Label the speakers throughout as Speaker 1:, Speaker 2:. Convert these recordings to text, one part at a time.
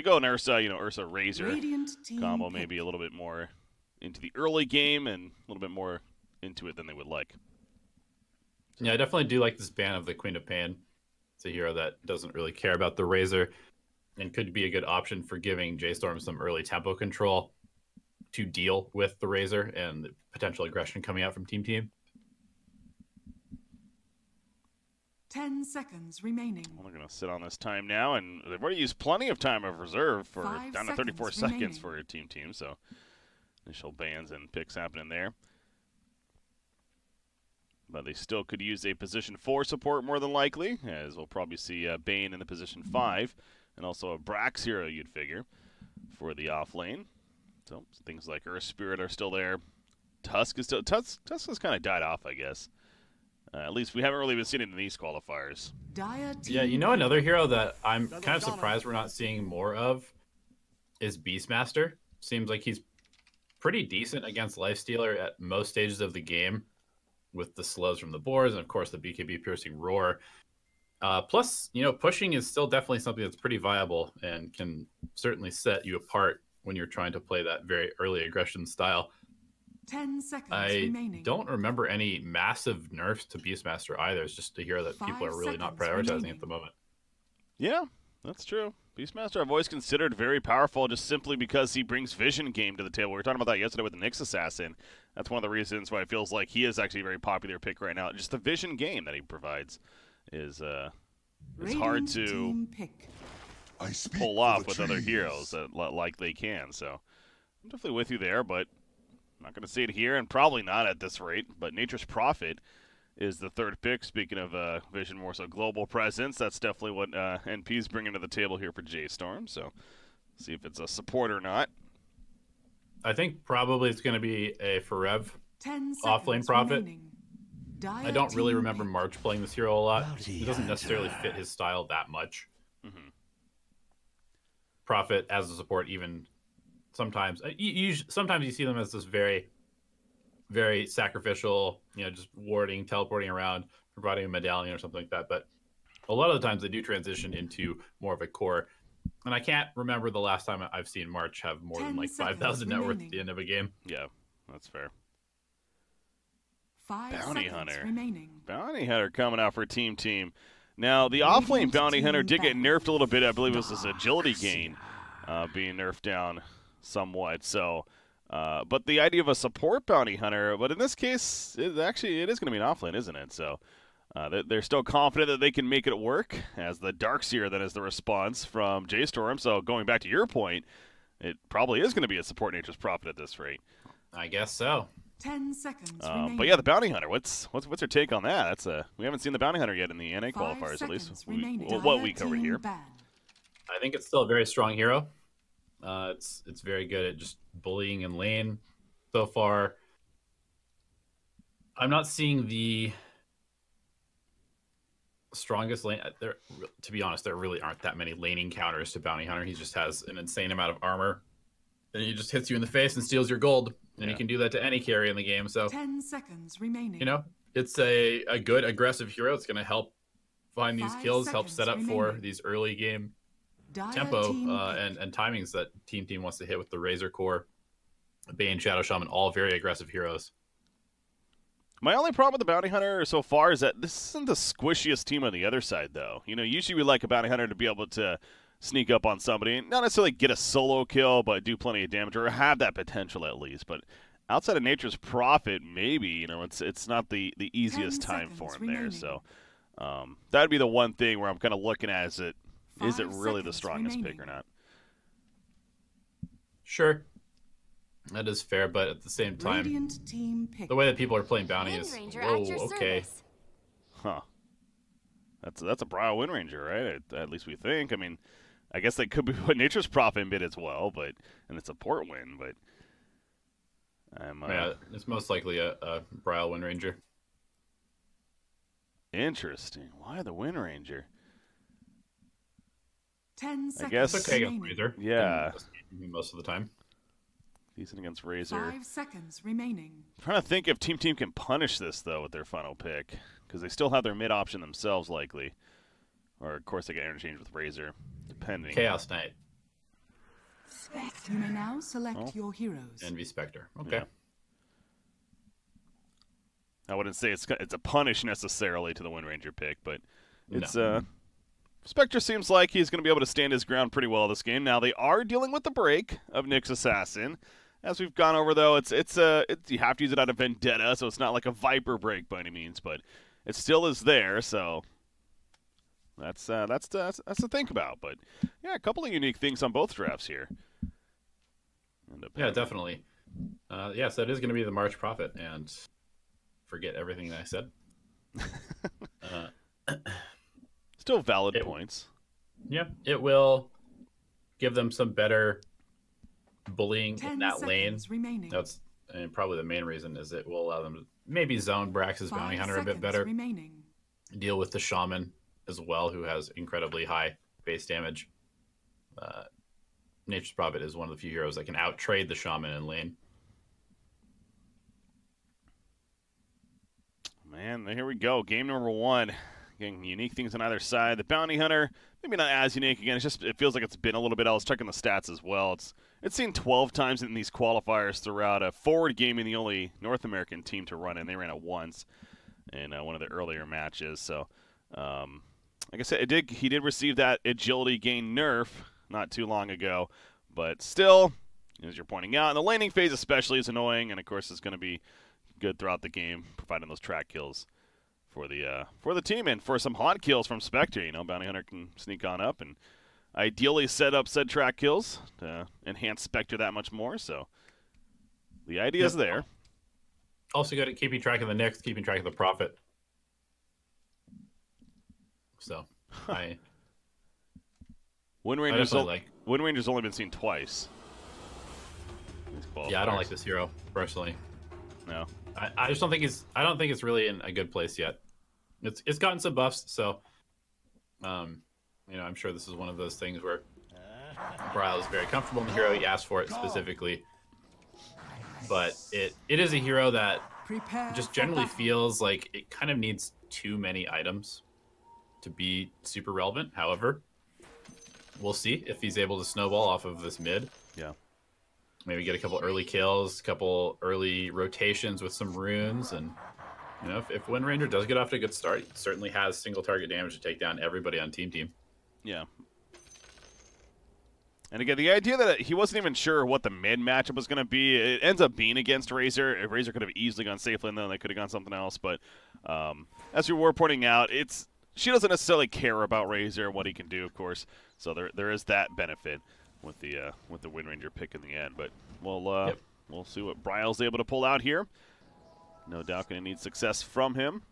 Speaker 1: They go an Ursa, Ursa Razor
Speaker 2: Radiant team
Speaker 1: combo,
Speaker 2: pick.
Speaker 1: maybe a little bit more into the early game and a little bit more into it than they would like.
Speaker 3: Yeah, I definitely do like this ban of the Queen of Pain. It's a hero that doesn't really care about the Razor and could be a good option for giving J.Storm some early tempo control to deal with the Razor and the potential aggression coming out from Team.
Speaker 2: 10 seconds remaining.
Speaker 1: Well, they're going to sit on this time now, and they've already used plenty of time of reserve for
Speaker 2: 5
Speaker 1: down to 34
Speaker 2: seconds
Speaker 1: seconds
Speaker 2: remaining.
Speaker 1: for a team, so initial bans and picks happening there. But they still could use a position 4 support more than likely, as we'll probably see Bane in the position 5, and also a Brax hero, you'd figure, for the off lane. So things like Earth Spirit are still there. Tusk is still Tusk has kind of died off, I guess. At least we haven't really been seeing it in these qualifiers.
Speaker 2: Dire team
Speaker 3: Yeah, another hero that I'm kind of surprised we're not seeing more of is Beastmaster. Seems like he's pretty decent against Lifestealer at most stages of the game with the slows from the boards and, of course, the BKB Piercing Roar. Plus, pushing is still definitely something that's pretty viable and can certainly set you apart when you're trying to play that very early aggression style.
Speaker 2: 10 seconds
Speaker 3: I
Speaker 2: remaining.
Speaker 3: don't remember any massive nerfs to Beastmaster either. It's just a hero that people are really not
Speaker 2: 5
Speaker 3: prioritizing
Speaker 2: seconds
Speaker 3: at the moment.
Speaker 1: Yeah, that's true. Beastmaster I've always considered very powerful just simply because he brings vision game to the table. We were talking about that yesterday with the Nyx Assassin. That's one of the reasons why it feels like he is actually a very popular pick right now. Just the vision game that he provides is it's hard
Speaker 2: Radiant
Speaker 1: to
Speaker 2: team pick.
Speaker 1: pull off with other heroes like they can. So I'm definitely with you there, but I'm not going to see it here, and probably not at this rate. But Nature's Prophet is the third pick. Speaking of vision, more so global presence, that's definitely what NP's bringing to the table here for J.Storm. So see if it's a support or not.
Speaker 3: I think probably it's going to be a Forev
Speaker 2: 10
Speaker 3: off-lane
Speaker 2: seconds
Speaker 3: Prophet.
Speaker 2: remaining. Dire
Speaker 3: I don't really
Speaker 2: team
Speaker 3: remember
Speaker 2: pick.
Speaker 3: March playing this hero a lot. It doesn't necessarily fit his style that much. Prophet as a support, even sometimes. Sometimes you see them as this very, very sacrificial, just warding, teleporting around, providing a medallion or something like that. But a lot of the times they do transition into more of a core. And I can't remember the last time I've seen March have more than
Speaker 2: 10
Speaker 3: like
Speaker 2: seconds
Speaker 3: 5,000 net worth at
Speaker 2: remaining.
Speaker 3: the end of a game.
Speaker 1: Yeah, that's fair.
Speaker 2: 5
Speaker 1: Bounty
Speaker 2: seconds
Speaker 1: Hunter.
Speaker 2: remaining.
Speaker 1: Bounty Hunter coming out for Team. Now, the off-lane
Speaker 2: Radiant
Speaker 1: Bounty
Speaker 2: team
Speaker 1: Hunter did get
Speaker 2: back.
Speaker 1: nerfed a little bit. I believe it was his agility gain being nerfed down somewhat. So, but the idea of a support Bounty Hunter, but in this case, it is going to be an off-lane, isn't it? So they're still confident that they can make it work, as the Darkseer then is the response from J.Storm. So going back to your point, it probably is going to be a support Nature's Prophet at this rate.
Speaker 3: I guess so.
Speaker 2: 10 seconds remaining.
Speaker 1: But yeah, the Bounty Hunter. What's your take on that? We haven't seen the Bounty Hunter yet in the NA
Speaker 2: 5
Speaker 1: qualifiers, at least.
Speaker 2: seconds remaining.
Speaker 1: What
Speaker 2: Dire
Speaker 1: week over
Speaker 2: team
Speaker 1: here?
Speaker 2: banned.
Speaker 3: I think it's still a very strong hero. It's very good at just bullying in lane so far. I'm not seeing the strongest lane. To be honest, there really aren't that many laning counters to Bounty Hunter. He just has an insane amount of armor. And he just hits you in the face and steals your gold. And he can do that to any carry in the game. So,
Speaker 2: 10 seconds remaining.
Speaker 3: it's a good aggressive hero. It's going to help find these
Speaker 2: 5
Speaker 3: kills, help
Speaker 2: seconds
Speaker 3: set up for
Speaker 2: remaining.
Speaker 3: these early game
Speaker 2: Dire
Speaker 3: tempo
Speaker 2: team pick.
Speaker 3: and timings that Team wants to hit with the Razor Core, Bane, Shadow Shaman, all very aggressive heroes.
Speaker 1: My only problem with the Bounty Hunter so far is that this isn't the squishiest team on the other side, though. Usually we like a Bounty Hunter to be able to sneak up on somebody, not necessarily get a solo kill, but do plenty of damage, or have that potential at least. But outside of Nature's Prophet, maybe, it's not the easiest
Speaker 2: 10
Speaker 1: time for him
Speaker 2: seconds
Speaker 1: there.
Speaker 2: remaining.
Speaker 1: So that'd be the one thing where I'm kind of looking at, is it
Speaker 2: 5
Speaker 1: really the
Speaker 2: seconds
Speaker 1: strongest pick
Speaker 2: remaining.
Speaker 1: or not?
Speaker 3: Sure, that is fair, but at the same time,
Speaker 2: Radiant team pick.
Speaker 3: the way that people are playing Bounty
Speaker 4: Wind
Speaker 3: is,
Speaker 4: Ranger
Speaker 3: whoa,
Speaker 4: at your
Speaker 3: okay.
Speaker 4: service.
Speaker 1: Huh. That's a Brow Wind Ranger, right? At least we think. I mean, I guess they could be put Nature's Prophet in bid as well, and it's a port win, but
Speaker 3: Yeah, it's most likely a Brile Wind Ranger.
Speaker 1: Interesting. Why the Wind Ranger?
Speaker 2: 10 seconds
Speaker 1: guess-
Speaker 3: It's okay
Speaker 2: remaining.
Speaker 3: against Razor.
Speaker 1: Yeah.
Speaker 3: Most of the time.
Speaker 1: Decent against Razor.
Speaker 2: 5 seconds remaining.
Speaker 1: I'm trying to think if Team can punish this, though, with their final pick, because they still have their mid option themselves, likely. Or, of course, they get interchanged with Razor, depending.
Speaker 3: Chaos Knight.
Speaker 2: You may now select your heroes.
Speaker 3: Envy Spectre. Okay.
Speaker 1: Yeah. I wouldn't say it's a punish necessarily to the Wind Ranger pick, but it's Spectre seems like he's going to be able to stand his ground pretty well this game. Now they are dealing with the break of Nyx Assassin. As we've gone over, though, it's you have to use it out of Vendetta, so it's not like a Viper break by any means, but it still is there. So that's to think about. But yeah, a couple of unique things on both drafts here.
Speaker 3: Yeah, definitely. Yes, that is going to be the March Prophet, and forget everything that I said.
Speaker 1: Still valid points.
Speaker 3: Yeah, it will give them some better bullying in that lane.
Speaker 2: Remaining.
Speaker 3: That's probably the main reason is it will allow them to maybe zone Brax's Bounty Hunter a bit better.
Speaker 2: Remaining.
Speaker 3: Deal with the Shaman as well, who has incredibly high base damage. Nature's Prophet is one of the few heroes that can out-trade the Shaman in lane.
Speaker 1: Man, here we go. Game number 1. Again, unique things on either side. The Bounty Hunter, maybe not as unique. Again, it feels like it's been a little bit. I was checking the stats as well. It's seen 12 times in these qualifiers throughout. A Forward Gaming, the only North American team to run it, and they ran it once in one of the earlier matches. So, like I said, he did receive that agility gain nerf not too long ago, but still, as you're pointing out, in the laning phase especially is annoying, and of course it's going to be good throughout the game, providing those track kills for the team and for some haunt kills from Spectre. You know, Bounty Hunter can sneak on up and ideally set up said track kills to enhance Spectre that much more. So the idea is there.
Speaker 3: Also good at keeping track of the Nyx, keeping track of the Prophet. So
Speaker 1: Wind Ranger's only been seen twice.
Speaker 3: Yeah, I don't like this hero personally.
Speaker 1: No,
Speaker 3: I just don't think it's really in a good place yet. It's gotten some buffs, so I'm sure this is one of those things where Bryle is very comfortable in the hero. He asked for it specifically, but it is a hero that just generally feels like it kind of needs too many items to be super relevant. However, we'll see if he's able to snowball off of this mid.
Speaker 1: Yeah.
Speaker 3: Maybe get a couple early kills, a couple early rotations with some runes, and if Wind Ranger does get off to a good start, he certainly has single target damage to take down everybody on team.
Speaker 1: Yeah. And again, the idea that he wasn't even sure what the mid matchup was going to be, it ends up being against Razor. Razor could have easily gone safely, and then they could have gone something else. But as we were pointing out, she doesn't necessarily care about Razor and what he can do, of course. So there is that benefit with the Wind Ranger pick in the end. But we'll see what Bryle's able to pull out here. No doubt going to need success from him.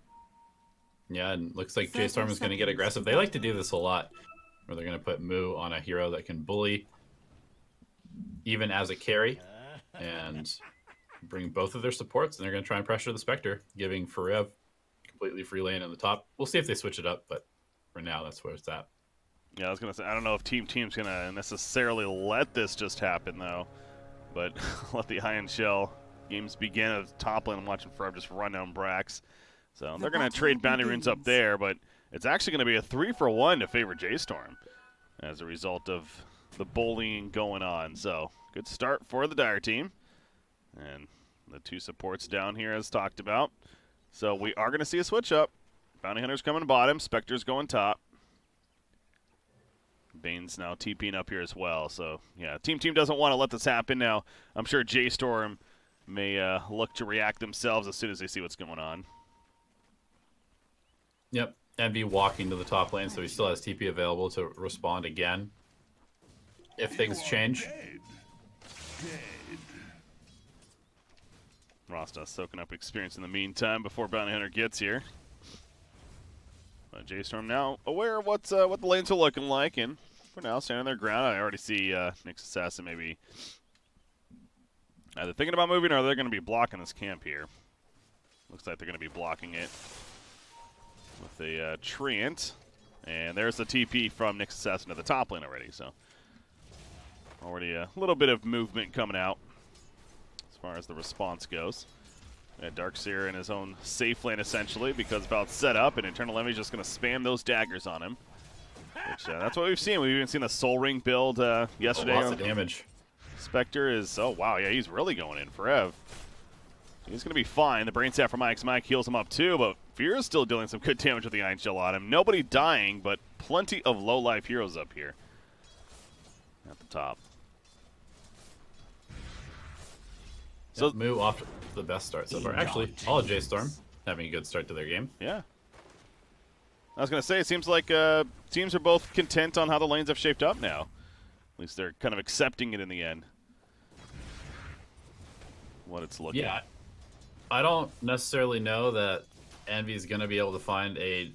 Speaker 3: Yeah, and looks like J.Storm is going to get aggressive. They like to do this a lot, where they're going to put Moo on a hero that can bully even as a carry and bring both of their supports, and they're going to try and pressure the Spectre, giving Forev completely free lane on the top. We'll see if they switch it up, but for now, that's where it's at.
Speaker 1: Yeah, I was going to say, I don't know if Team's going to necessarily let this just happen, though, but let the Iron Shell games begin at the top lane. I'm watching Forev just run down Brax. So they're going to trade bounty runes up there, but it's actually going to be a 3-for-1 to favor J.Storm as a result of the bullying going on. So good start for the Dire team. And the two supports down here as talked about. So we are going to see a switch up. Bounty Hunter's coming bottom. Spectre's going top. Bane's now TPing up here as well. So, yeah, Team doesn't want to let this happen. Now, I'm sure J.Storm may look to react themselves as soon as they see what's going on.
Speaker 3: Yep. Envy walking to the top lane, so he still has TP available to respond again if things change.
Speaker 1: Rasta soaking up experience in the meantime before Bounty Hunter gets here. J.Storm now aware of what the lanes are looking like, and for now standing their ground. I already see Nyx Assassin maybe either thinking about moving or they're going to be blocking this camp here. Looks like they're going to be blocking it with a Treant. And there's the TP from Nyx Assassin to the top lane already. So already a little bit of movement coming out as far as the response goes. Darkseer in his own safe lane, essentially, because about set up, and Eternal Envy's just going to spam those daggers on him. Which, that's what we've seen. We've even seen the Soul Ring build yesterday.
Speaker 3: Lots of damage.
Speaker 1: Spectre is, oh wow, yeah, he's really going in for Ev. He's going to be fine. The Brain Sap from Mike heals him up too, but Fear is still dealing some good damage with the Iron Shell on him. Nobody dying, but plenty of low-life heroes up here at the top.
Speaker 3: So Moo off to the best start so far. Actually, all of J.Storm having a good start to their game.
Speaker 1: Yeah. I was going to say, it seems like teams are both content on how the lanes have shaped up now. At least they're kind of accepting it in the end. What it's looking
Speaker 3: at. I don't necessarily know that Envy is going to be able to find a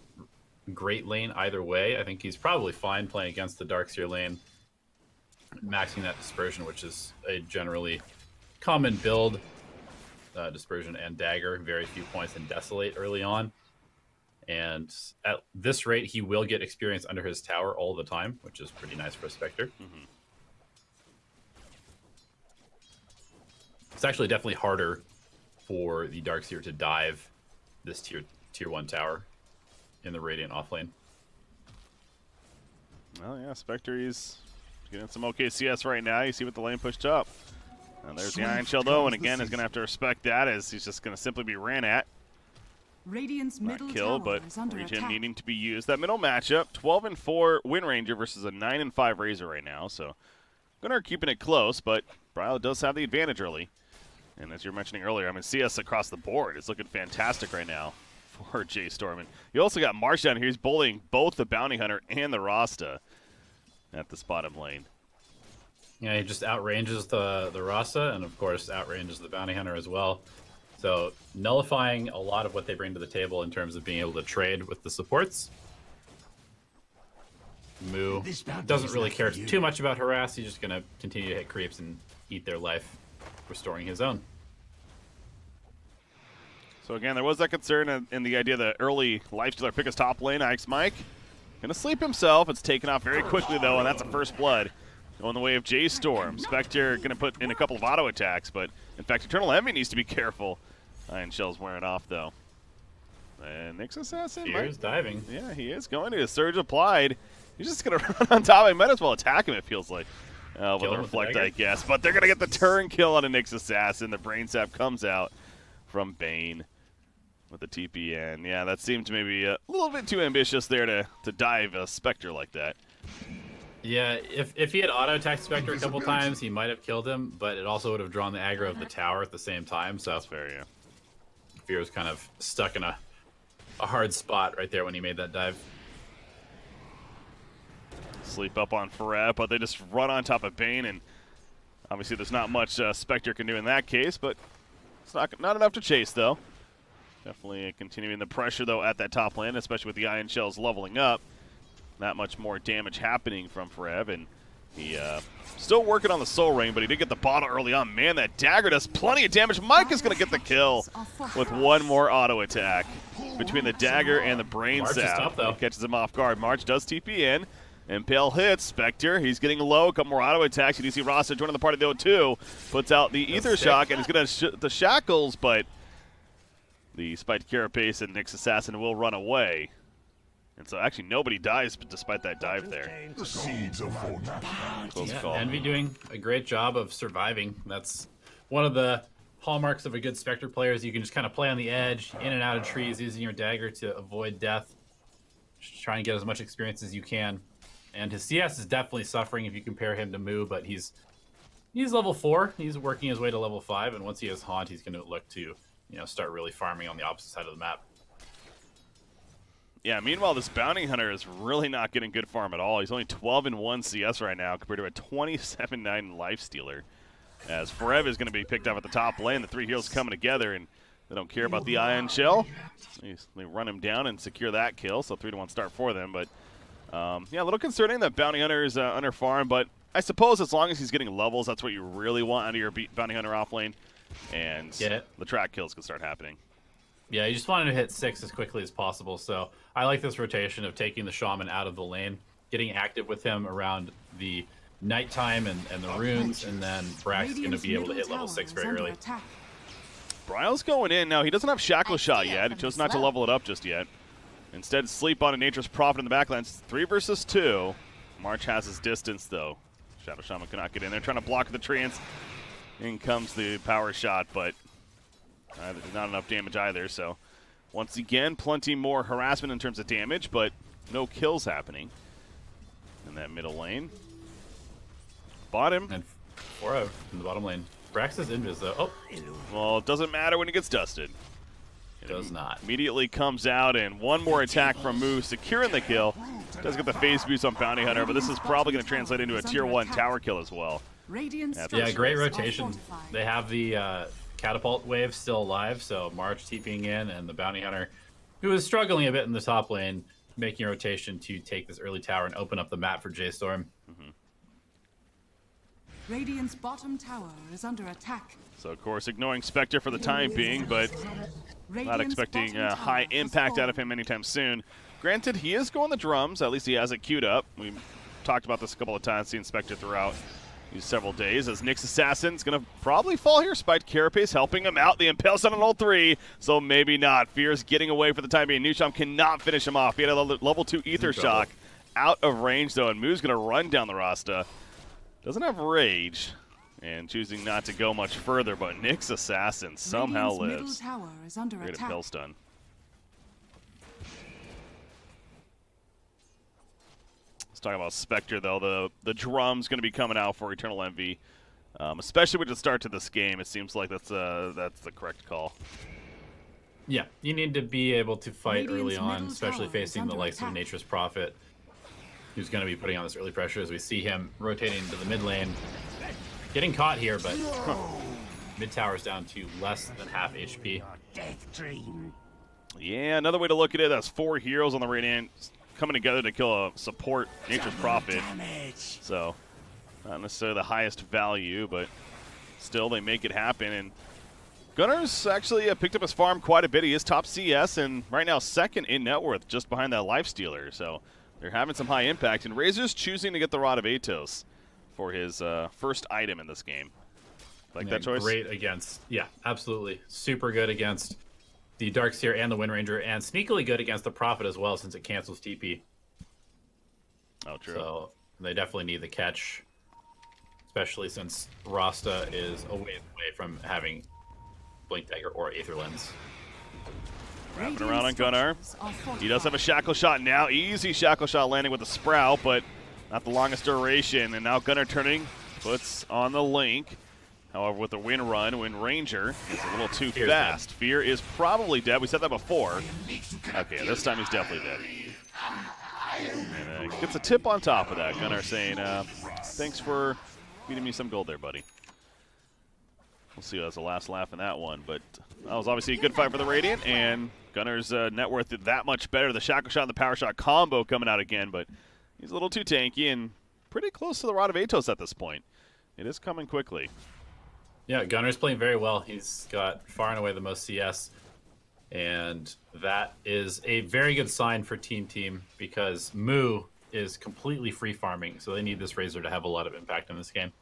Speaker 3: great lane either way. I think he's probably fine playing against the Darkseer lane, maxing that Dispersion, which is a generally common build. Dispersion and Dagger, very few points in Desolate early on. And at this rate, he will get experience under his tower all the time, which is pretty nice for a Spectre.
Speaker 1: Mm-hmm.
Speaker 3: It's actually definitely harder for the Darkseer to dive this tier 1 tower in the Radiant offlane.
Speaker 1: Well, yeah, Spectre, he's getting some okay CS right now. You see what the lane pushed up. And there's the Iron Shell, though, and again, is going to have to respect that as he's just going to simply be ran at.
Speaker 2: Radiant's middle
Speaker 1: kill,
Speaker 2: tower
Speaker 1: but
Speaker 2: is under
Speaker 1: regen
Speaker 2: attack.
Speaker 1: needing to be used. That middle matchup, 12-4 Wind Ranger versus a 9-5 Razor right now. So, Gunnar keeping it close, but Brile does have the advantage early. And as you were mentioning earlier, I mean, CS across the board is looking fantastic right now for J.Storm. And you also got Marsh down here. He's bullying both the Bounty Hunter and the Rasta at this bottom lane.
Speaker 3: Yeah, he just outranges the Rasta, and of course outranges the Bounty Hunter as well. So nullifying a lot of what they bring to the table in terms of being able to trade with the supports. Moo doesn't really care too much about harass. He's just going to continue to hit creeps and eat their life, restoring his own.
Speaker 1: So again, there was that concern in the idea that early Lifestealer pick his top lane. Mike gonna sleep himself. It's taken off very quickly though, and that's a first blood going the way of J.Storm. Spectre gonna put in a couple of auto attacks, but in fact, Eternal Envy needs to be careful. Iron Shell's wearing off though. And Nyx Assassin.
Speaker 3: Here's diving.
Speaker 1: Yeah, he is going to. Surge applied. He's just gonna run on top. I might as well attack him. It feels like. With the Reflect, I guess. But they're gonna get the turn kill on a Nyx Assassin. The Brain Sap comes out from Bane with the TPN. Yeah, that seemed maybe a little bit too ambitious there to dive a Spectre like that.
Speaker 3: Yeah, if he had auto-attacked Spectre a couple times, he might have killed him, but it also would have drawn the aggro of the tower at the same time. So
Speaker 1: that's fair, yeah.
Speaker 3: Fear was kind of stuck in a hard spot right there when he made that dive.
Speaker 1: Sleep up on Ferret, but they just run on top of Bane, and obviously there's not much Spectre can do in that case, but it's not enough to chase, though. Definitely continuing the pressure, though, at that top lane, especially with the Iron Shells leveling up. Not much more damage happening from Ferret, and he still working on the Soul Ring, but he did get the bottle early on. Man, that dagger does plenty of damage. Mike is going to get the kill with one more auto attack between the dagger and the Brain Sap. It catches him off guard. March does TP in. Impale hits Spectre. He's getting low. A couple more auto attacks. You do see Rasta joining the party though too. Puts out the Ether Shock and he's going to the shackles, but the Spiked Carapace and Nyx Assassin will run away. And so actually nobody dies despite that dive there.
Speaker 4: The seeds of
Speaker 1: Close call.
Speaker 3: Envy doing a great job of surviving. That's one of the hallmarks of a good Spectre player is you can just kind of play on the edge, in and out of trees, using your dagger to avoid death. Just try and get as much experience as you can. And his CS is definitely suffering if you compare him to Moo, but he's level 4. He's working his way to level 5, and once he has Haunt, he's going to look to start really farming on the opposite side of the map.
Speaker 1: Yeah, meanwhile, this Bounty Hunter is really not getting good farm at all. He's only 12-1 CS right now compared to a 27-9 Lifestealer. As Forever is going to be picked up at the top lane. The three heroes coming together, and they don't care about the Iron Shell. They run him down and secure that kill, so 3-1 start for them. But yeah, a little concerning that Bounty Hunter is under farm, but I suppose as long as he's getting levels, that's what you really want out of your Bounty Hunter off lane, and the track kills can start happening.
Speaker 3: Yeah, you just wanted to hit 6 as quickly as possible, so I like this rotation of taking the Shaman out of the lane, getting active with him around the nighttime and the runes, and then Brax is going to be able to hit level 6 very early.
Speaker 1: Brile's going in. Now, he doesn't have Shackle Shot yet. He chose not to level it up just yet. Instead, sleep on a Nature's Prophet in the backlands. 3 versus 2. March has his distance, though. Shadow Shaman cannot get in there, trying to block the trance. In comes the power shot, but not enough damage either. So once again, plenty more harassment in terms of damage, but no kills happening in that middle lane. Bottom.
Speaker 3: And 4-0 in the bottom lane. Brax's invis though. Oh,
Speaker 1: well, it doesn't matter when he gets dusted.
Speaker 3: It does not.
Speaker 1: Immediately comes out, and one more attack from Moo, securing the kill. Does get the phase boost on Bounty Hunter, but this is probably going to translate into a tier 1 tower kill as well.
Speaker 3: Yeah, great rotation. They have the catapult wave still alive, so March TPing in, and the Bounty Hunter, who is struggling a bit in the top lane, making a rotation to take this early tower and open up the map for J.Storm.
Speaker 2: Radiant's bottom tower is under attack.
Speaker 1: So, of course, ignoring Spectre for the time being, but not expecting a high impact out of him anytime soon. Granted, he is going the drums. At least he has it queued up. We've talked about this a couple of times, seen Spectre throughout these several days. As Nyx Assassin's going to probably fall here. Spiked Carapace helping him out. The Impale Stun on ult 3, so maybe not. Fear's getting away for the time being. Njstorm cannot finish him off. He had a level 2 Ether Shock. Out of range, though, and Moo's going to run down the Rasta. Doesn't have Rage, and choosing not to go much further, but Nyx Assassin somehow lives. Great Impale Stun. Let's talk about Spectre, though. The drum's going to be coming out for Eternal Envy. Especially with the start to this game, it seems like that's the correct call.
Speaker 3: Yeah, you need to be able to fight early on, especially facing the likes of Nature's Prophet, who's going to be putting on this early pressure as we see him rotating to the mid lane. Getting caught here, but mid tower's down to less than half HP.
Speaker 1: Yeah, another way to look at it, that's 4 heroes on the Radiant coming together to kill a support Nature's Prophet. So, not necessarily the highest value, but still they make it happen. And Gunnar's actually picked up his farm quite a bit. He is top CS and right now second in net worth, just behind that Lifestealer. So they're having some high impact, and Razor's choosing to get the Rod of Atos for his first item in this game. Like that choice?
Speaker 3: Great against, yeah, absolutely. Super good against the Darkseer and the Wind Ranger, and sneakily good against the Prophet as well, since it cancels TP.
Speaker 1: Oh, true.
Speaker 3: So they definitely need the catch, especially since Rasta is away from having Blink Dagger or Aether Lens.
Speaker 1: Wrapping around on Gunnar. He does have a Shackle Shot now. Easy Shackle Shot landing with the Sprout, but not the longest duration. And now Gunnar turning, puts on the Link. However, with the Wind Run, Wind Ranger is a little too fast. Fear is probably dead. We said that before. Okay, this time he's definitely dead. And gets a tip on top of that. Gunnar saying, thanks for feeding me some gold there, buddy. We'll see who has the last laugh in that one. But that was obviously a good fight for the Radiant, and Gunnar's net worth is that much better. The Shackle Shot and the Power Shot combo coming out again, but he's a little too tanky and pretty close to the Rod of Atos at this point. It is coming quickly.
Speaker 3: Yeah, Gunnar's playing very well. He's got far and away the most CS, and that is a very good sign for Team because Moo is completely free farming, so they need this Razor to have a lot of impact in this game.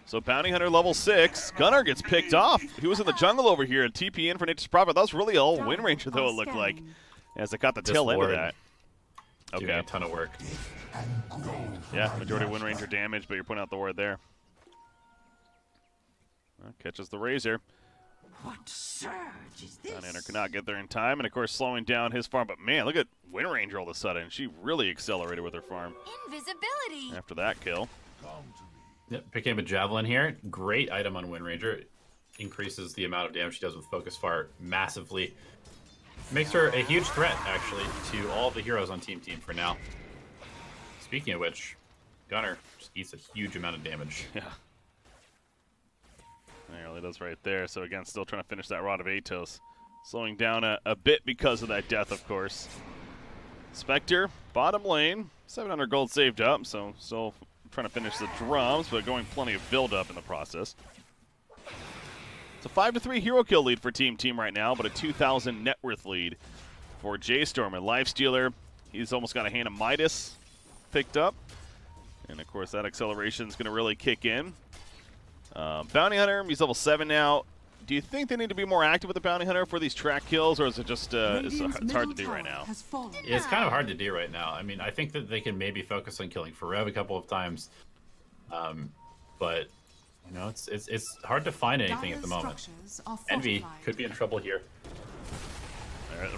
Speaker 1: So Bounty Hunter level 6. Gunnar gets picked off. He was in the jungle over here at TP in for Nature's Prophet. That was really all Wind Ranger, though, it looked like, as it got the tail end of that. Okay.
Speaker 3: Doing a ton of work.
Speaker 1: Yeah, majority Wind Ranger damage, but you're putting out the ward there. Well, catches the Razor.
Speaker 4: What surge is this?
Speaker 1: Bounty Hunter cannot get there in time, and of course slowing down his farm. But man, look at Wind Ranger all of a sudden. She really accelerated with her farm.
Speaker 4: Invisibility.
Speaker 1: After that kill.
Speaker 3: Yep, picking up a Javelin here. Great item on Wind Ranger. It increases the amount of damage she does with Focus Fire massively. Makes her a huge threat, actually, to all the heroes on Team for now. Speaking of which, Gunnar just eats a huge amount of damage.
Speaker 1: Yeah. He really does right there. So again, still trying to finish that Rod of Atos. Slowing down a bit because of that death, of course. Spectre, bottom lane. 700 gold saved up, so still trying to finish the drums, but going plenty of build-up in the process. It's a 5-3 hero kill lead for Team right now, but a 2,000 net worth lead for J.Storm. And Lifestealer, he's almost got a Hand of Midas picked up. And, of course, that acceleration is going to really kick in. Bounty Hunter, he's level 7 now. Do you think they need to be more active with the Bounty Hunter for these track kills, or is it just it's hard to do right now?
Speaker 3: It's kind of hard to do right now. I mean, I think that they can maybe focus on killing Forev a couple of times, But you know, it's hard to find anything at the moment. Envy could be in trouble here.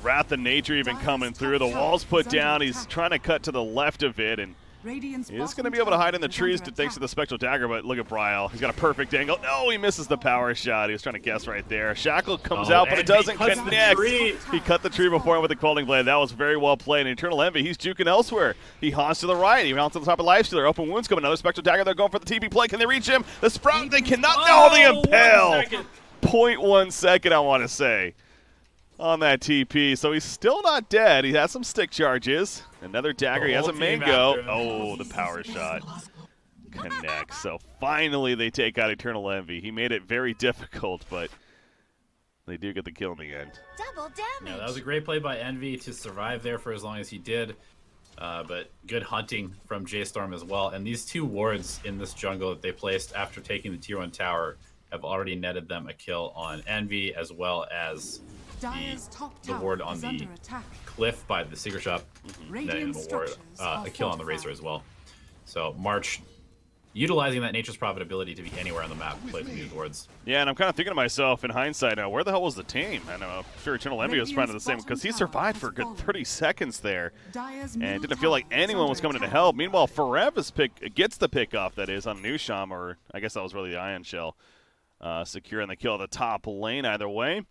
Speaker 1: Wrath of Nature even coming through. The wall's put down. He's trying to cut to the left of it, and he's going to be able to hide in the trees thanks to the Spectral Dagger, but look at Bryle. He's got a perfect angle. No, he misses the power shot. He was trying to guess right there. Shackle comes out, but it doesn't connect. He cut the tree before with the Quelling Blade. That was very well played. And Eternal Envy, he's juking elsewhere. He haunts to the right. He mounts on the top of Lifestealer. Open Wounds coming. Another Spectral Dagger. They're going for the TP play. Can they reach him? The Sprout, they cannot. No, they impale. 0.1 second, I want to say, on that TP. So he's still not dead. He has some stick charges. Another dagger. He has a mango. Oh, the power shot connects. So finally they take out Eternal Envy. He made it very difficult, but they do get the kill in the end.
Speaker 4: Double damage.
Speaker 3: Yeah, that was a great play by Envy to survive there for as long as he did. But good hunting from J.Storm as well. And these two wards in this jungle that they placed after taking the tier 1 tower have already netted them a kill on Envy, as well as the ward on the cliff by the Secret Shop, netting a kill on the Racer as well. So March, utilizing that Nature's Prophet ability to be anywhere on the map, placing these wards.
Speaker 1: Yeah, and I'm kind of thinking to myself in hindsight now, where the hell was the team? I know, I'm sure Eternal Envy was probably the same, because he survived for a good 30 seconds there, and didn't feel like anyone was coming in to help. Meanwhile, Foreva's gets the pick off, that is, on Nusham, or I guess that was really the Ion Shell, securing the kill at the top lane. Either way,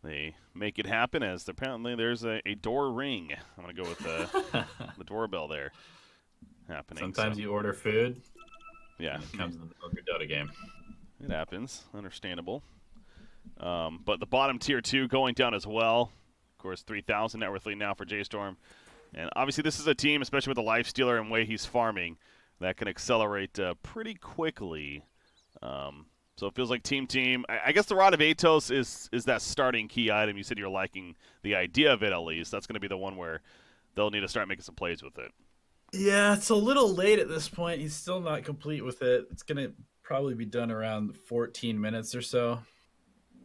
Speaker 1: they make it happen, as apparently there's a door ring. I'm going to go with the doorbell there happening.
Speaker 3: Sometimes you order food.
Speaker 1: Yeah.
Speaker 3: And it comes in the Dota game.
Speaker 1: It happens. Understandable. But the bottom tier 2 going down as well. Of course, 3,000 net worth lead now for J.Storm. And obviously this is a team, especially with the Lifestealer and way he's farming, that can accelerate pretty quickly. So it feels like team. I guess the Rod of Atos is that starting key item. You said you're liking the idea of it, at least. That's going to be the one where they'll need to start making some plays with it.
Speaker 5: Yeah, it's a little late at this point. He's still not complete with it. It's going to probably be done around 14 minutes or so.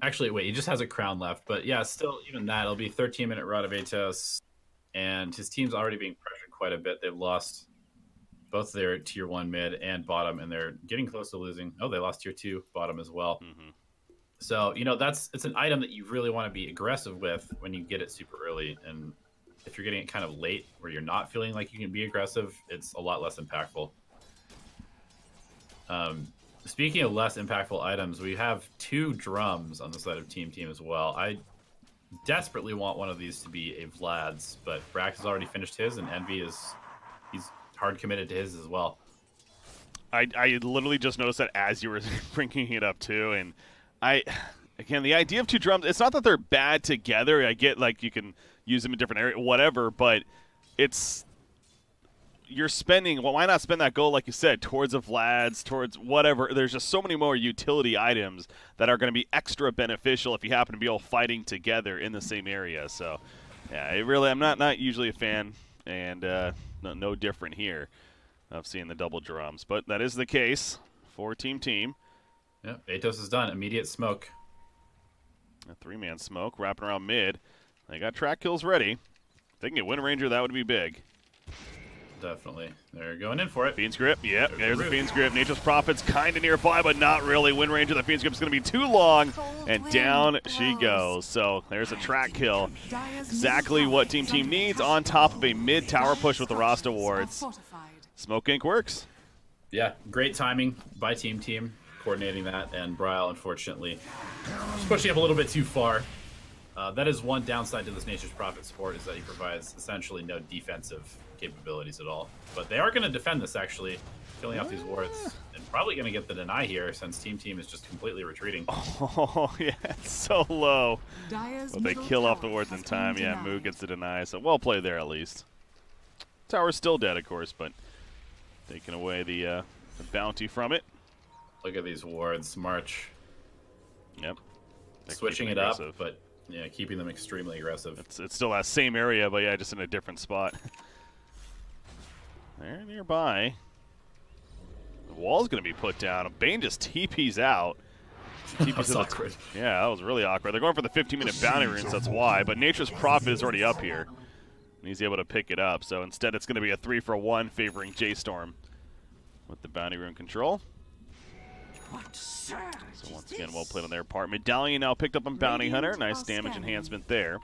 Speaker 3: Actually, wait, he just has a crown left. But yeah, still, even that, it'll be 13-minute Rod of Atos. And his team's already being pressured quite a bit. They've lost both their tier 1 mid and bottom, and they're getting close to losing. Oh, they lost tier 2 bottom as well. So, you know, it's an item that you really want to be aggressive with when you get it super early. And if you're getting it kind of late where you're not feeling like you can be aggressive, it's a lot less impactful. Speaking of less impactful items, we have 2 drums on the side of team as well. I desperately want one of these to be a Vlad's, but Brax has already finished his, and Envy he's hard committed to his as well.
Speaker 1: I literally just noticed that as you were bringing it up too, and again, the idea of 2 drums, it's not that they're bad together. I get, like, you can use them in different areas, whatever, but you're spending, well, why not spend that gold, like you said, towards a Vlad's, towards whatever. There's just so many more utility items that are going to be extra beneficial if you happen to be all fighting together in the same area. So, yeah, I'm not usually a fan, and no different here of seeing the double drums, but that is the case for team.
Speaker 3: Yeah, Atos is done. Immediate smoke.
Speaker 1: A 3-man smoke wrapping around mid. They got track kills ready. If they can get Wind Ranger, that would be big.
Speaker 3: Definitely. They're going in for it.
Speaker 1: Fiend's Grip. Yep, there's the Fiend's Grip. Nature's Prophet's kind of nearby, but not really. Wind Ranger, the Fiend's Grip is going to be too long, and down she goes. So there's a track kill. Exactly what team needs on top of a mid-tower push with the Rasta wards. Smoke Ink works.
Speaker 3: Yeah, great timing by team, coordinating that, and Bryle, unfortunately, just pushing up a little bit too far. That is one downside to this Nature's Prophet support, is that he provides essentially no defensive capabilities at all. But they are going to defend this, actually, killing off these wards, and probably going to get the deny here since team is just completely retreating.
Speaker 1: Oh, yeah, it's so low. But they kill off the wards in time. Yeah, Moo gets the deny, so well played there at least. Tower's still dead, of course, but taking away the bounty from it.
Speaker 3: Look at these wards, March.
Speaker 1: Yep.
Speaker 3: Switching it up, but yeah, keeping them extremely aggressive.
Speaker 1: It's still that same area, but yeah, just in a different spot. They're nearby. The wall's going to be put down. Bane just TP's out.
Speaker 3: That's awkward.
Speaker 1: Yeah, that was really awkward. They're going for the 15-minute bounty runes, that's why. But Nature's Prophet is already up here. And he's able to pick it up. So instead, it's going to be a 3-for-1 favoring J.Storm. with the bounty rune control.
Speaker 4: What surge
Speaker 1: So
Speaker 4: is
Speaker 1: once again,
Speaker 4: this?
Speaker 1: well played on their part. Medallion now picked up on Bounty
Speaker 2: Radiant
Speaker 1: Hunter. Nice
Speaker 2: are
Speaker 1: damage
Speaker 2: scanning.
Speaker 1: enhancement there.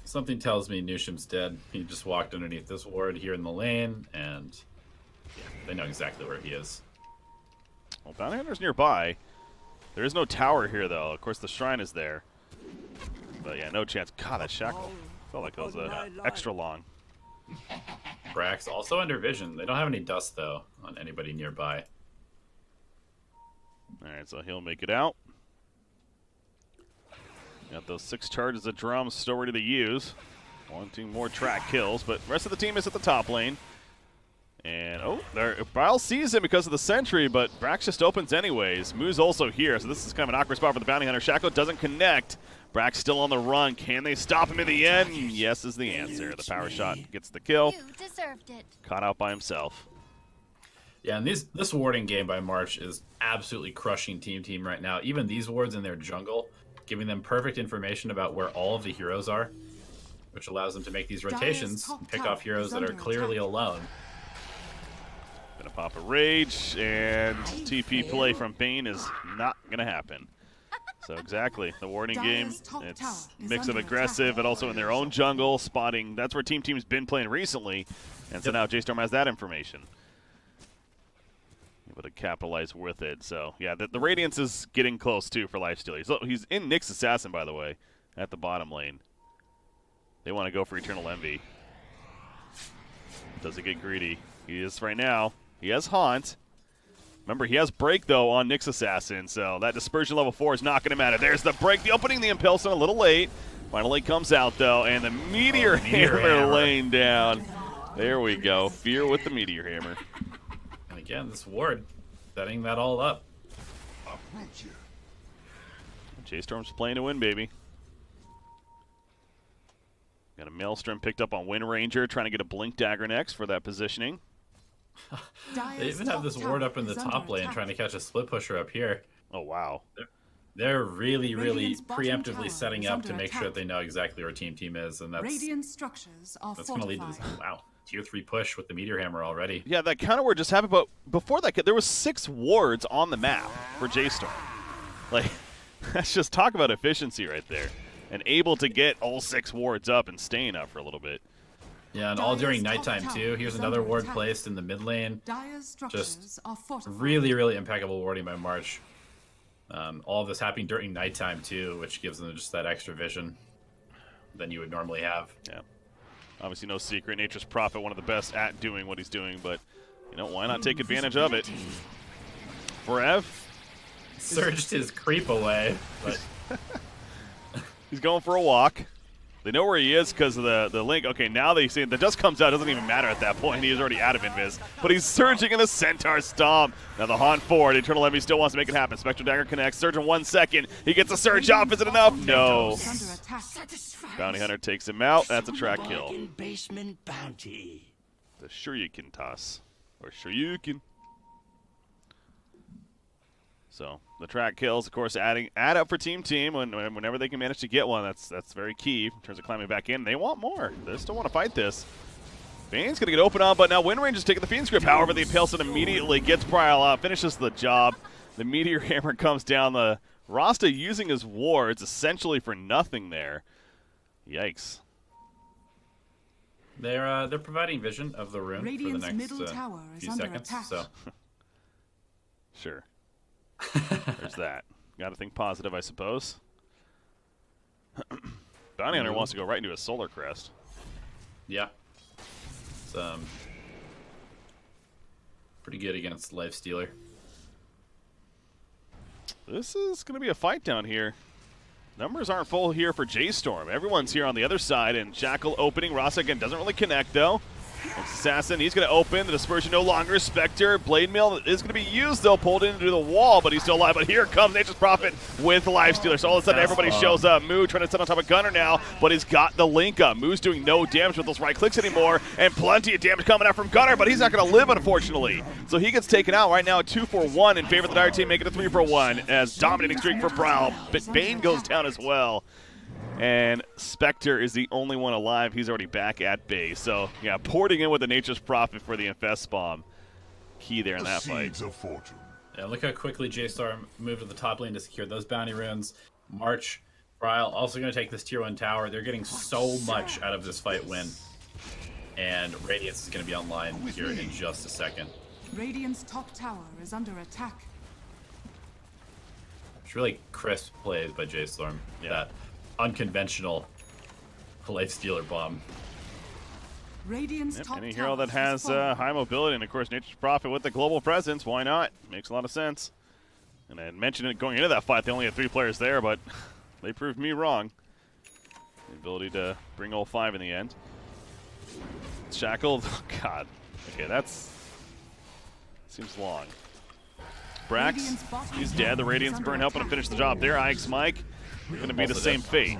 Speaker 3: Something tells me Nushim's dead. He just walked underneath this ward here in the lane, and yeah, they know exactly where he is.
Speaker 1: Well, Bounty Hunter's nearby. There is no tower here, though. Of course, the shrine is there. But yeah, no chance. God, that shackle felt like it was extra long.
Speaker 3: Brax also under vision. They don't have any dust, though, on anybody nearby.
Speaker 1: All right, so he'll make it out. Got those 6 charges of drums still ready to use. Wanting more track kills, but the rest of the team is at the top lane. And, oh, there, Bile sees him because of the sentry, but Brax just opens anyways. Moo's also here, so this is kind of an awkward spot for the Bounty Hunter. Shackle doesn't connect. Brax still on the run. Can they stop him in the end? Yes is the answer. The power shot gets the kill.
Speaker 4: You deserved it.
Speaker 1: Caught out by himself.
Speaker 3: Yeah, and this warding game by March is absolutely crushing Team right now. Even these wards in their jungle, giving them perfect information about where all of the heroes are, which allows them to make these rotations and pick off heroes that are clearly alone.
Speaker 1: Gonna pop a rage, and TP play from Bane is not gonna happen. So exactly, the warding game, it's mix of aggressive, but also in their own jungle, spotting. That's where Team's been playing recently, and so now J.Storm has that information. Able to capitalize with it. So yeah, the Radiance is getting close too for Lifesteal. He's in Nyx Assassin, by the way, at the bottom lane. They want to go for Eternal Envy. Does it get greedy? He is right now. He has Haunt. Remember, he has Break, though, on Nyx Assassin, so that Dispersion level 4 is not going to matter. There's the Break, the opening, the Impulsion, a little late. Finally comes out, though, and the Meteor Hammer laying down. There we go. Fear with the Meteor Hammer.
Speaker 3: And again, this ward setting that all up.
Speaker 1: J.Storm's playing to win, baby. Got a Maelstrom picked up on Wind Ranger, trying to get a Blink Dagger next for that positioning.
Speaker 3: They even have this ward up in the top lane trying to catch a split pusher up here.
Speaker 1: Oh, wow.
Speaker 3: They're really
Speaker 2: Radiant's bottom
Speaker 3: preemptively
Speaker 2: tower
Speaker 3: setting
Speaker 2: is
Speaker 3: up
Speaker 2: under
Speaker 3: to make sure
Speaker 2: attack.
Speaker 3: that they know exactly where Team is, and that's
Speaker 2: Radiant structures are
Speaker 3: going to lead to
Speaker 2: fortified.
Speaker 3: this, wow, tier 3 push with the Meteor Hammer already.
Speaker 1: Yeah, that counter ward just happened, but before that, there was 6 wards on the map for J.Storm. Like, let's just talk about efficiency right there. And able to get all 6 wards up and staying up for a little bit.
Speaker 3: Yeah, and all during
Speaker 2: Dire's top
Speaker 3: nighttime
Speaker 2: tower
Speaker 3: too. Here's
Speaker 2: is
Speaker 3: another
Speaker 2: under
Speaker 3: ward
Speaker 2: attack.
Speaker 3: placed in the mid lane.
Speaker 2: Dire's structures are fortified.
Speaker 3: Really impeccable warding by March. All of this happening during nighttime too, which gives them just that extra vision than you would normally have.
Speaker 1: Yeah. Obviously no secret. Nature's Prophet, one of the best at doing what he's doing, but, you know, why not take advantage of it? Forev,
Speaker 3: Surged his creep away, but
Speaker 1: he's going for a walk. They know where he is because of the link. Okay, now they see the dust comes out. Doesn't even matter at that point. He is already out of invis. But he's surging in the Centaur Stomp. Now the Haunt forward. Eternal Envy still wants to make it happen. Spectral Dagger connects. Surge in 1 second. He gets a surge off. Is it enough? No.
Speaker 2: Is under attack.
Speaker 1: Bounty Hunter takes him out. That's a track kill.
Speaker 6: Bargain basement bounty.
Speaker 1: The Shoryuken toss. Or Shoryuken. So the track kills, of course, add up for team whenever they can manage to get one. That's very key in terms of climbing back in. They want more. They still want to fight this. Bane's going to get open on, but now Wind Ranger's taking the Fiend's Grip. However, the Impulsion immediately gets Prile up, finishes the job. The Meteor Hammer comes down. The Rasta using his wards essentially for nothing there. Yikes.
Speaker 3: they're providing vision of the rune
Speaker 2: Radiant's
Speaker 3: for the next
Speaker 2: middle tower is
Speaker 3: few
Speaker 2: under
Speaker 3: seconds.
Speaker 2: attack.
Speaker 3: So
Speaker 1: Sure. There's that. Got to think positive, I suppose. Bounty Hunter wants to go right into a Solar Crest.
Speaker 3: yeah, it's pretty good against Lifestealer.
Speaker 1: This is going to be a fight down here. Numbers aren't full here for J.Storm. Everyone's here on the other side, and Shackle opening. Rasa again doesn't really connect, though. Assassin, he's going to open. The Dispersion no longer. Spectre, Blade Mail is going to be used, though. Pulled into the wall, but he's still alive. But here comes Nature's Prophet with Lifestealer. So all of a sudden, everybody shows up. Moo trying to sit on top of Gunner now, but he's got the link up. Moo's doing no damage with those right clicks anymore, and plenty of damage coming out from Gunner, but he's not going to live, unfortunately. So he gets taken out right now at 2-for-1 in favor of the Dire team, making it 3-for-1 as dominating streak for Prowl. But Bane goes down as well. And Spectre is the only one alive. He's already back at base. So, yeah, porting in with the Nature's Prophet for the Infest Bomb. key there in that fight.
Speaker 5: Yeah, look how quickly J.Storm moved to the top lane to secure those bounty runes. March, Bryle also going to take this tier 1 tower. They're getting so much out of this fight win. And Radiance is going to be online here in just a second.
Speaker 2: Radiant's top tower is under attack.
Speaker 3: It's really crisp plays by J.Storm.
Speaker 1: Yeah.
Speaker 3: That unconventional lifestealer bomb.
Speaker 2: Radiant's top
Speaker 1: Any
Speaker 2: tower
Speaker 1: hero that has high mobility, and of course Nature's Prophet with the global presence, why not? Makes a lot of sense. And I had mentioned it going into that fight, they only had 3 players there, but they proved me wrong. The ability to bring all 5 in the end. Shackled, oh god. Okay, that's... seems long. Brax, he's dead. The Radiance Burn helping him finish the job there. Ike's Mike, going to be the same fate.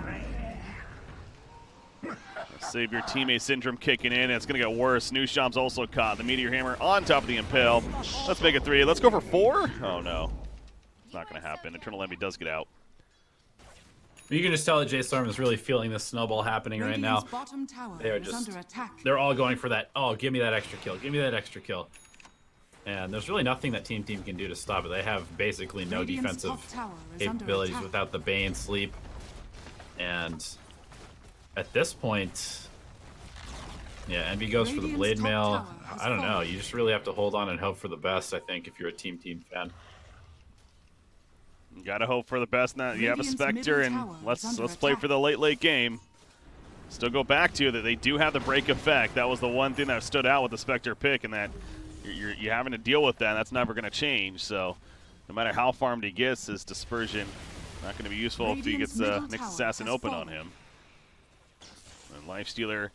Speaker 1: Savior teammate syndrome kicking in, and it's going to get worse. Snooshom's also caught. The Meteor Hammer on top of the Impale. Let's make it 3. Let's go for 4? Oh no. It's not going to happen. Eternal Envy does get out.
Speaker 3: You can just tell that J.Storm is really feeling this snowball happening right now.
Speaker 2: Bottom tower
Speaker 3: They are
Speaker 2: is
Speaker 3: just,
Speaker 2: under attack.
Speaker 3: they're all going for that, oh, give me that extra kill, give me that extra kill. And there's really nothing that Team can do to stop it. They have basically no
Speaker 2: Radiant's
Speaker 3: defensive
Speaker 2: top tower is under
Speaker 3: capabilities
Speaker 2: attack.
Speaker 3: without the Bane sleep. And at this point, yeah, Envy goes for the
Speaker 2: Radiant's
Speaker 3: Blade
Speaker 2: top
Speaker 3: Mail.
Speaker 2: tower has
Speaker 3: I don't know.
Speaker 2: fallen.
Speaker 3: You just really have to hold on and hope for the best, I think, if you're a Team fan.
Speaker 1: You gotta hope for the best. Now you have a
Speaker 2: Radiant's
Speaker 1: Spectre,
Speaker 2: middle
Speaker 1: and
Speaker 2: tower
Speaker 1: let's
Speaker 2: is under
Speaker 1: play
Speaker 2: attack.
Speaker 1: for the late game. Still go back to that they do have the break effect. That was the one thing that stood out with the Spectre pick, and that you're having to deal with that. And that's never going to change. So no matter how farmed he gets, his dispersion not going to be useful if he gets Nyx Assassin open on him. And Lifestealer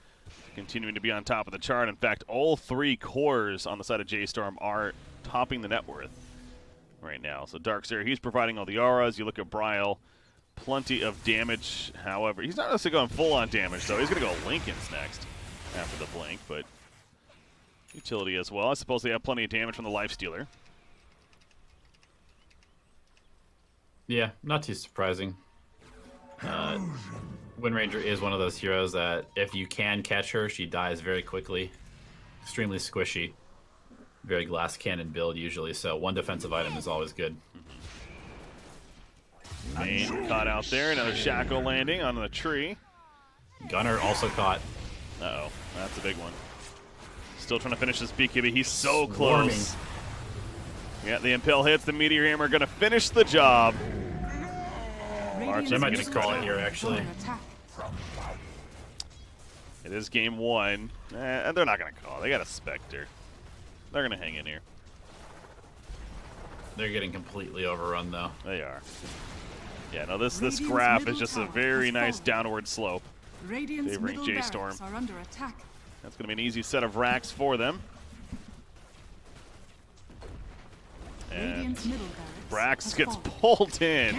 Speaker 1: continuing to be on top of the chart. In fact, all 3 cores on the side of J.Storm are topping the net worth right now. So Darkseer, he's providing all the auras. You look at Bryle, plenty of damage. However, he's not necessarily going full-on damage, though. He's going to go Lincoln's next after the blink, but utility as well. I suppose they have plenty of damage from the Lifestealer.
Speaker 3: Yeah, not too surprising. Wind Ranger is one of those heroes that if you can catch her, she dies very quickly. Extremely squishy. Very glass cannon build usually, so 1 defensive item is always good.
Speaker 1: Bane caught out there. Another Shackle landing on the tree.
Speaker 3: Gunner also caught.
Speaker 1: Uh-oh, that's a big one. Still trying to finish this BKB. He's so
Speaker 3: Swarming.
Speaker 1: close. Yeah, the Impale hits. The Meteor Hammer going to finish the job.
Speaker 2: Radiant's
Speaker 3: They might
Speaker 2: middle
Speaker 3: just call it
Speaker 2: tower
Speaker 3: here,
Speaker 2: is
Speaker 3: actually.
Speaker 2: under attack.
Speaker 1: It is game 1. And they're not going to call. They got a Spectre. They're going to hang in here.
Speaker 3: They're getting completely overrun, though.
Speaker 1: They are. Yeah, no, this
Speaker 2: Radiant's
Speaker 1: graph
Speaker 2: middle
Speaker 1: is just a
Speaker 2: tower
Speaker 1: very
Speaker 2: has
Speaker 1: nice
Speaker 2: fallen.
Speaker 1: downward slope.
Speaker 2: Radiant's
Speaker 1: Favoring
Speaker 2: middle
Speaker 1: J.Storm.
Speaker 2: barracks are under attack.
Speaker 1: That's going to be an easy set of racks for them. And
Speaker 2: Radiant's middle barracks
Speaker 1: Brax
Speaker 2: has
Speaker 1: gets
Speaker 2: fallen.
Speaker 1: pulled in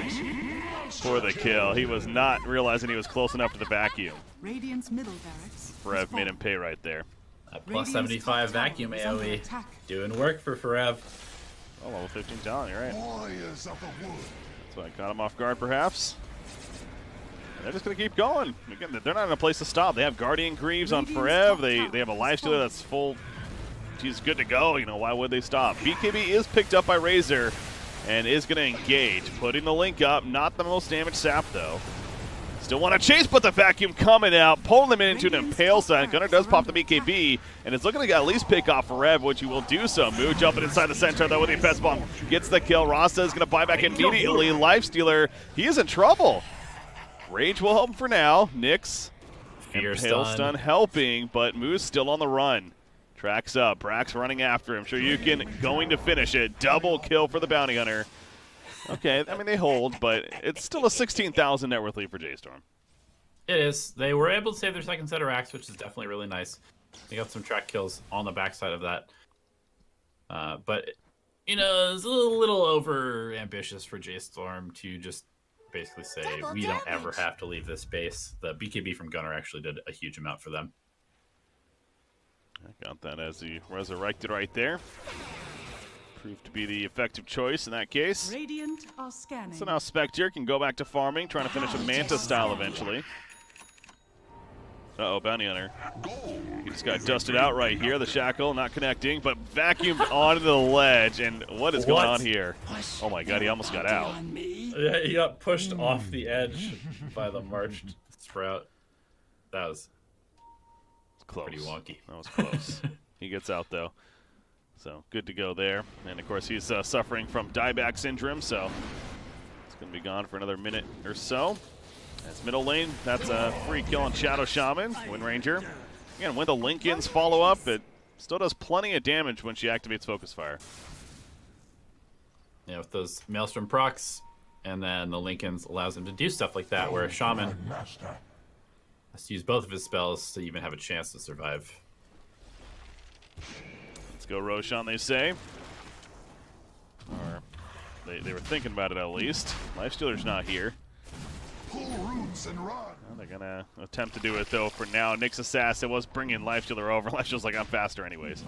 Speaker 1: for the kill. He was not realizing he was close enough to the vacuum.
Speaker 2: Radiant's middle barracks.
Speaker 1: Forev
Speaker 2: has
Speaker 1: made him
Speaker 2: fallen.
Speaker 1: pay right there.
Speaker 3: That plus
Speaker 2: Radiant's
Speaker 3: 75
Speaker 2: top tower
Speaker 3: vacuum
Speaker 2: is under
Speaker 3: AoE.
Speaker 2: attack.
Speaker 3: Doing work for Forev.
Speaker 1: Oh, level 15 talent, you're right. That's why I caught him off guard, perhaps. And they're just going to keep going. Again, they're not in a place to stop. They have Guardian Greaves on
Speaker 2: Radiant's
Speaker 1: Forev.
Speaker 2: top
Speaker 1: They
Speaker 2: tower
Speaker 1: have a
Speaker 2: has
Speaker 1: Lifestealer
Speaker 2: fallen.
Speaker 1: that's full. He's good to go. You know, why would they stop? BKB is picked up by Razor and is going to engage. Putting the link up. Not the most damage sap, though. Still want to chase, but the vacuum coming out. Pulling them into an Impale side. Gunner does pop the BKB, and it's looking to at least pick off Forev, which he will do so. Moo jumping inside the center, though, with the Infest Bomb. Gets the kill. Rasta is going to buy back immediately. Lifestealer, he is in trouble. Rage will help him for now. Nyx,
Speaker 3: Fear
Speaker 1: Impale
Speaker 3: stun.
Speaker 1: stun helping, but Moo's still on the run. Tracks up. Brax running after him. Shoryuken going to finish it. Double kill for the Bounty Hunter. Okay, I mean, they hold, but it's still a 16,000 net worth lead for J.Storm.
Speaker 3: It is. They were able to save their second set of racks, which is definitely really nice. They got some track kills on the backside of that. But, you know, it's a little over ambitious for J.Storm to just basically say,
Speaker 4: Double
Speaker 3: we don't ever
Speaker 4: damage.
Speaker 3: have to leave this base. The BKB from Gunner actually did a huge amount for them.
Speaker 1: I got that as he resurrected right there. Proved to be the effective choice in that case.
Speaker 2: Radiant are scanning.
Speaker 1: So now Spectre can go back to farming, trying to finish a Manta style eventually. Uh-oh, Bounty Hunter. He just got dusted out right here. The shackle not connecting, but vacuumed onto the ledge. And what is going on here? Oh my god, he almost got out.
Speaker 5: Yeah, he got pushed off the edge by the marched Sprout. That was
Speaker 1: close.
Speaker 5: pretty wonky.
Speaker 1: That was close. He gets out though. So good to go there. And of course he's suffering from dieback syndrome, so it's going to be gone for another minute or so. That's middle lane. That's a free kill on Shadow Shaman. Wind Ranger. Again, when the Lincolns follow up, it still does plenty of damage when she activates Focus Fire.
Speaker 3: Yeah, with those Maelstrom procs, and then the Lincolns allows him to do stuff like that, where a Shaman has to use both of his spells to even have a chance to survive.
Speaker 1: Let's go Roshan, they say. Or they were thinking about it at least. Lifestealer's not here. Well, they're going to attempt to do it, though, for now. Nyx Assassin was bringing Lifestealer over. Lifestealer's like, I'm faster anyways.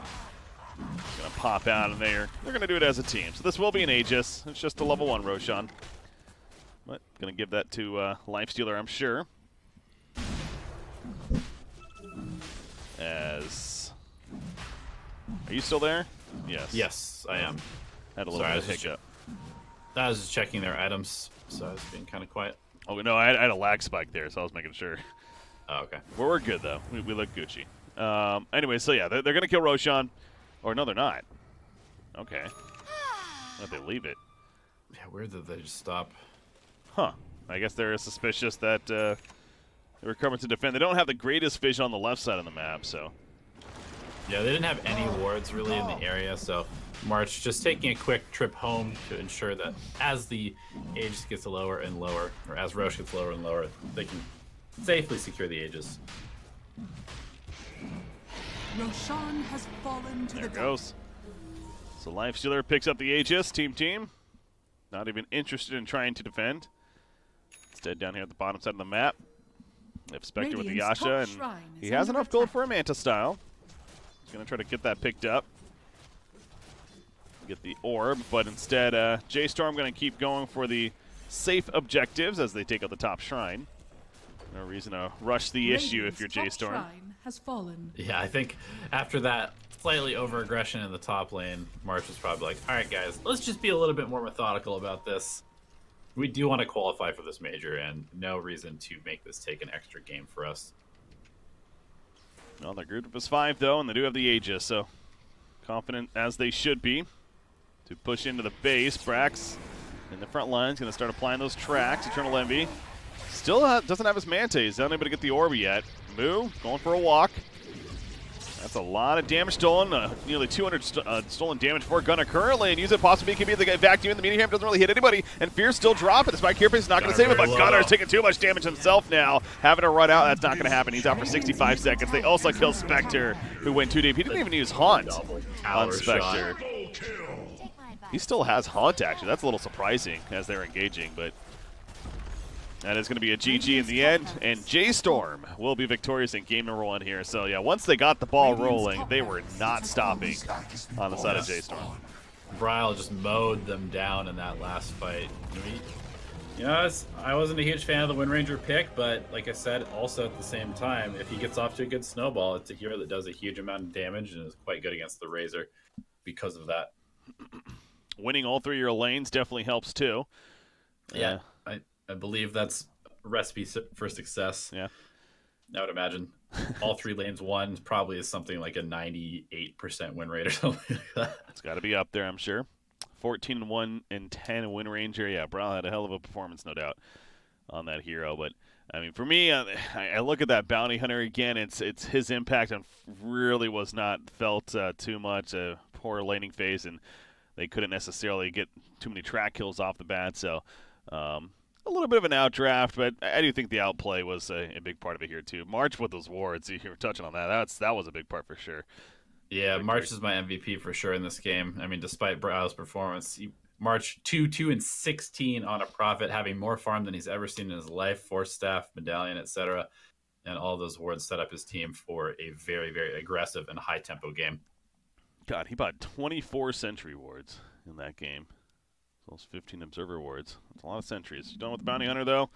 Speaker 1: Going to pop out, and they're going to do it as a team. So this will be an Aegis. It's just a level 1 Roshan. But going to give that to Lifestealer, I'm sure. Are you still there? Yes.
Speaker 3: Yes, I am.
Speaker 1: Had a little bit of hiccup.
Speaker 3: I was just checking their items, so I was being kind of quiet.
Speaker 1: Oh, no, I had a lag spike there, so I was making sure.
Speaker 3: Oh, okay.
Speaker 1: Well, we're good, though. We look Gucci. Anyway, so yeah, they're going to kill Roshan. Or no, they're not. Okay. Let they leave it.
Speaker 3: Yeah, where did they just stop?
Speaker 1: Huh. I guess they're suspicious that they were coming to defend. They don't have the greatest vision on the left side of the map, so.
Speaker 3: Yeah, they didn't have any wards really in the area, so March just taking a quick trip home to ensure that as the Aegis gets lower and lower, or as Roche gets lower and lower, they can safely secure the Aegis.
Speaker 2: Roshan has fallen to
Speaker 1: There
Speaker 2: the
Speaker 1: it goes. So Lifestealer picks up the Aegis, team. Not even interested in trying to defend. Instead, down here at the bottom side of the map, they have Spectre with the Yasha, and he has enough gold for a Manta style. He's going to try to get that picked up. Get the orb, but instead, J.Storm going to keep going for the safe objectives as they take out the top shrine. No reason to rush the issue if you're J.Storm.
Speaker 2: Has fallen.
Speaker 3: Yeah, I think after that slightly over-aggression in the top lane, March was probably like, all right, guys, let's just be a little bit more methodical about this. We do want to qualify for this major, and no reason to make this take an extra game for us.
Speaker 1: Well, they're grouped up as 5, though, and they do have the Aegis, so confident as they should be to push into the base. Brax in the front line is going to start applying those tracks. Eternal Envy still doesn't have his Manta. He's not able to get the orb yet. Moo going for a walk. That's a lot of damage stolen. Nearly 200 stolen damage for Gunnar currently, and use it possibly can be the vacuum. The medium hammer doesn't really hit anybody, and Fear's still dropping. The spike here is not going to save it, but Gunnar's taking too much damage himself now. Having to run out, that's not going to happen. He's out for 65 seconds. They also kill Spectre, who went too deep. He didn't even use Haunt on Spectre. He still has Haunt, actually. That's a little surprising as they're engaging, but that is going to be a GG in the end, and J.Storm will be victorious in game number 1 here. So, yeah, once they got the ball rolling, they were not stopping on the side of J.Storm.
Speaker 3: Bryle just mowed them down in that last fight.
Speaker 5: You know, I wasn't a huge fan of the Wind Ranger pick, but like I said, also at the same time, if he gets off to a good snowball, it's a hero that does a huge amount of damage and is quite good against the Razor because of that.
Speaker 1: Winning all 3 of your lanes definitely helps, too.
Speaker 5: Yeah. I believe that's a recipe for success.
Speaker 1: Yeah.
Speaker 5: I would imagine all 3 lanes won probably is something like a 98% win rate or something like that.
Speaker 1: It's got to be up there, I'm sure. 14-1 and 10 Wind Ranger. Yeah, Brawl had a hell of a performance, no doubt, on that hero. But, I mean, for me, I look at that Bounty Hunter again. It's his impact and really was not felt too much. A poor laning phase, and they couldn't necessarily get too many track kills off the bat. So, a little bit of an outdraft, but I do think the outplay was a big part of it here, too. March with those wards, you were touching on that. That was a big part for sure.
Speaker 3: Yeah, March is my MVP for sure in this game. I mean, despite Brow's performance, March 2-2-16 on a Prophet, having more farm than he's ever seen in his life, Force Staff, Medallion, etc. And all those wards set up his team for a very, very aggressive and high-tempo game.
Speaker 1: God, he bought 24 Sentry wards in that game. Those 15 Observer wards. That's a lot of sentries. Done with the Bounty Hunter, though.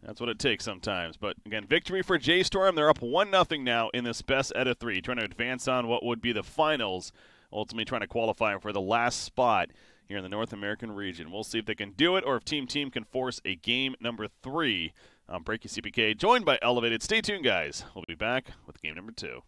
Speaker 1: That's what it takes sometimes. But again, victory for J.Storm. They're up 1-0 now in this best out of 3, trying to advance on what would be the finals, ultimately trying to qualify for the last spot here in the North American region. We'll see if they can do it or if Team can force a game number 3. I'm BreakyCPK, joined by Elevated. Stay tuned, guys. We'll be back with game number 2.